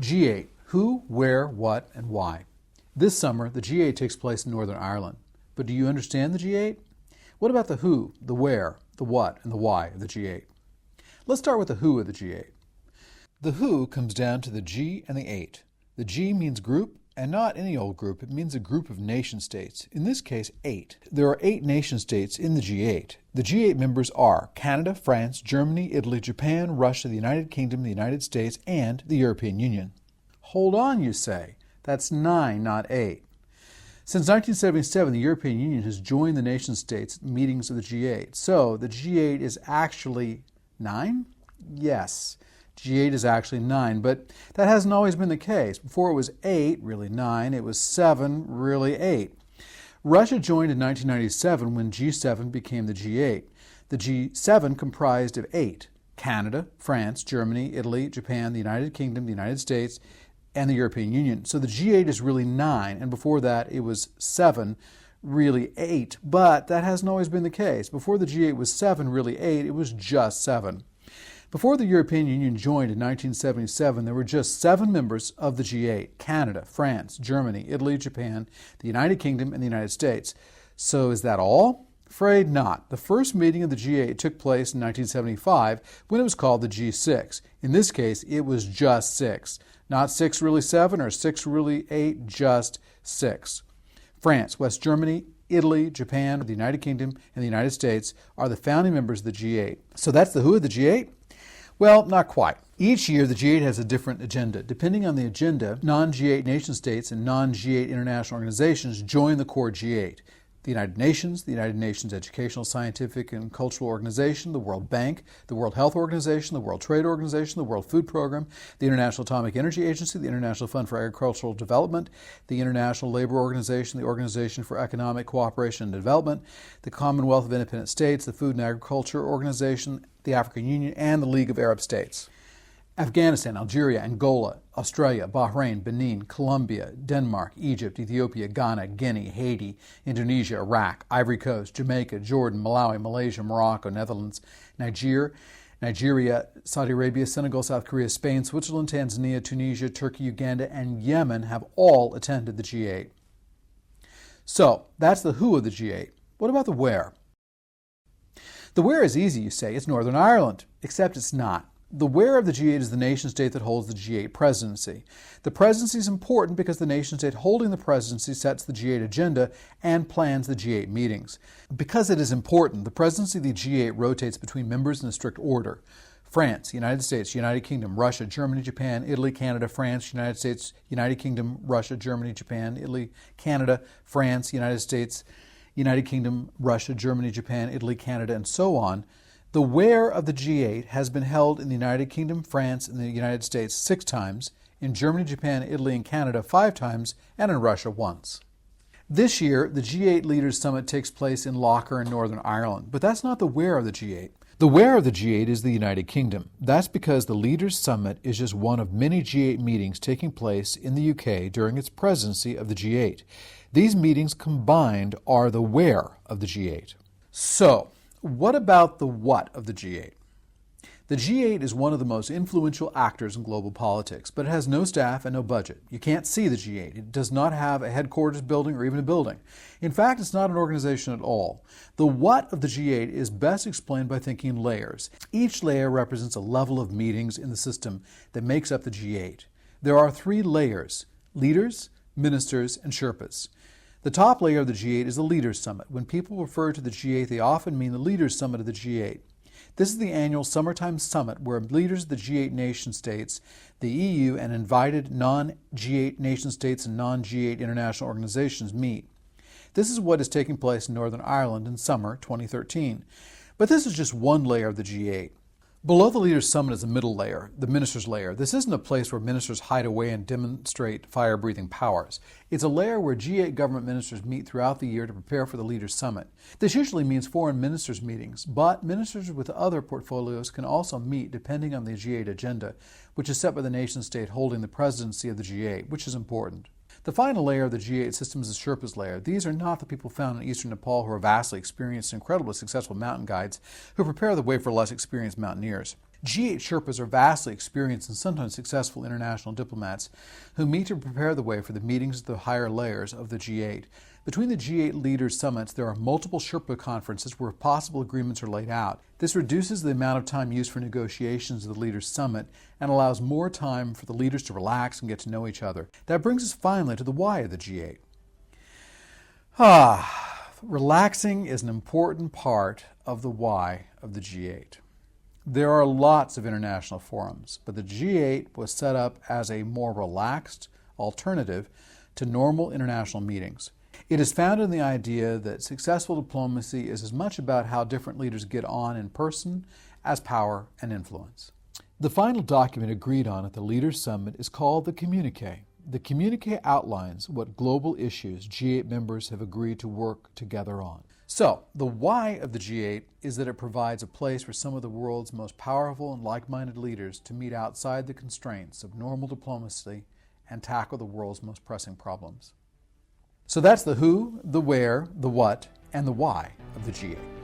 G8, who, where, what, and why. This summer, the G8 takes place in Northern Ireland. But do you understand the G8? What about the who, the where, the what, and the why of the G8? Let's start with the who of the G8. The who comes down to the G and the 8. The G means group, and not any old group. It means a group of nation-states, in this case 8. There are 8 nation-states in the G8. The G8 members are Canada, France, Germany, Italy, Japan, Russia, the United Kingdom, the United States, and the European Union. Hold on, you say. That's 9, not 8. Since 1977, the European Union has joined the nation-states meetings of the G8. So the G8 is actually 9? Yes. G8 is actually 9, but that hasn't always been the case. Before it was 8, really 9. It was 7, really 8. Russia joined in 1997 when G7 became the G8. The G7 comprised of 8: Canada, France, Germany, Italy, Japan, the United Kingdom, the United States, and the European Union. So the G8 is really 9, and before that it was 7, really 8. But that hasn't always been the case. Before the G8 was 7, really 8, it was just 7. Before the European Union joined in 1977, there were just 7 members of the G8: Canada, France, Germany, Italy, Japan, the United Kingdom, and the United States. So is that all? Afraid not. The first meeting of the G8 took place in 1975 when it was called the G6. In this case, it was just 6. Not 6 really 7 or 6 really 8, just 6. France, West Germany, Italy, Japan, the United Kingdom, and the United States are the founding members of the G8. So that's the who of the G8? Well, not quite. Each year, the G8 has a different agenda. Depending on the agenda, non-G8 nation-states and non-G8 international organizations join the core G8. The United Nations Educational, Scientific, and Cultural Organization, the World Bank, the World Health Organization, the World Trade Organization, the World Food Program, the International Atomic Energy Agency, the International Fund for Agricultural Development, the International Labor Organization, the Organization for Economic Cooperation and Development, the Commonwealth of Independent States, the Food and Agriculture Organization, the African Union, and the League of Arab States. Afghanistan, Algeria, Angola, Australia, Bahrain, Benin, Colombia, Denmark, Egypt, Ethiopia, Ghana, Guinea, Haiti, Indonesia, Iraq, Ivory Coast, Jamaica, Jordan, Malawi, Malaysia, Morocco, Netherlands, Nigeria, Saudi Arabia, Senegal, South Korea, Spain, Switzerland, Tanzania, Tunisia, Turkey, Uganda, and Yemen have all attended the G8. So, that's the who of the G8. What about the where? The where is easy, you say. It's Northern Ireland, except it's not. The where of the G8 is the nation-state that holds the G8 presidency. The presidency is important because the nation-state holding the presidency sets the G8 agenda and plans the G8 meetings. Because it is important, the presidency of the G8 rotates between members in a strict order. France, United States, United Kingdom, Russia, Germany, Japan, Italy, Canada, France, United States, United Kingdom, Russia, Germany, Japan, Italy, Canada, France, United States, United Kingdom, Russia, Germany, Japan, Italy, Canada, and so on. The where of the G8 has been held in the United Kingdom, France, and the United States 6 times, in Germany, Japan, Italy, and Canada 5 times, and in Russia once. This year, the G8 Leaders Summit takes place in Lochar in Northern Ireland, but that's not the where of the G8. The where of the G8 is the United Kingdom. That's because the Leaders Summit is just one of many G8 meetings taking place in the UK during its presidency of the G8. These meetings combined are the where of the G8. So, what about the what of the G8? The G8 is one of the most influential actors in global politics, but it has no staff and no budget. You can't see the G8. It does not have a headquarters building or even a building. In fact, it's not an organization at all. The what of the G8 is best explained by thinking in layers. Each layer represents a level of meetings in the system that makes up the G8. There are 3 layers: leaders, ministers, and Sherpas. The top layer of the G8 is the Leaders Summit. When people refer to the G8, they often mean the Leaders Summit of the G8. This is the annual summertime summit where leaders of the G8 nation-states, the EU, and invited non-G8 nation-states and non-G8 international organizations meet. This is what is taking place in Northern Ireland in summer 2013. But this is just one layer of the G8. Below the Leaders Summit is the middle layer, the Ministers' layer. This isn't a place where ministers hide away and demonstrate fire-breathing powers. It's a layer where G8 government ministers meet throughout the year to prepare for the Leaders Summit. This usually means foreign ministers' meetings, but ministers with other portfolios can also meet depending on the G8 agenda, which is set by the nation-state holding the presidency of the G8, which is important. The final layer of the G8 system is the Sherpas layer. These are not the people found in eastern Nepal who are vastly experienced, incredibly successful mountain guides who prepare the way for less experienced mountaineers. G8 Sherpas are vastly experienced and sometimes successful international diplomats who meet to prepare the way for the meetings of the higher layers of the G8. Between the G8 leaders' summits, there are multiple Sherpa conferences where possible agreements are laid out. This reduces the amount of time used for negotiations of the leaders' summit and allows more time for the leaders to relax and get to know each other. That brings us finally to the why of the G8. Relaxing is an important part of the why of the G8. There are lots of international forums, but the G8 was set up as a more relaxed alternative to normal international meetings. It is founded in the idea that successful diplomacy is as much about how different leaders get on in person as power and influence. The final document agreed on at the Leaders' Summit is called the Communiqué. The Communiqué outlines what global issues G8 members have agreed to work together on. So, the why of the G8 is that it provides a place for some of the world's most powerful and like-minded leaders to meet outside the constraints of normal diplomacy and tackle the world's most pressing problems. So that's the who, the where, the what, and the why of the G8.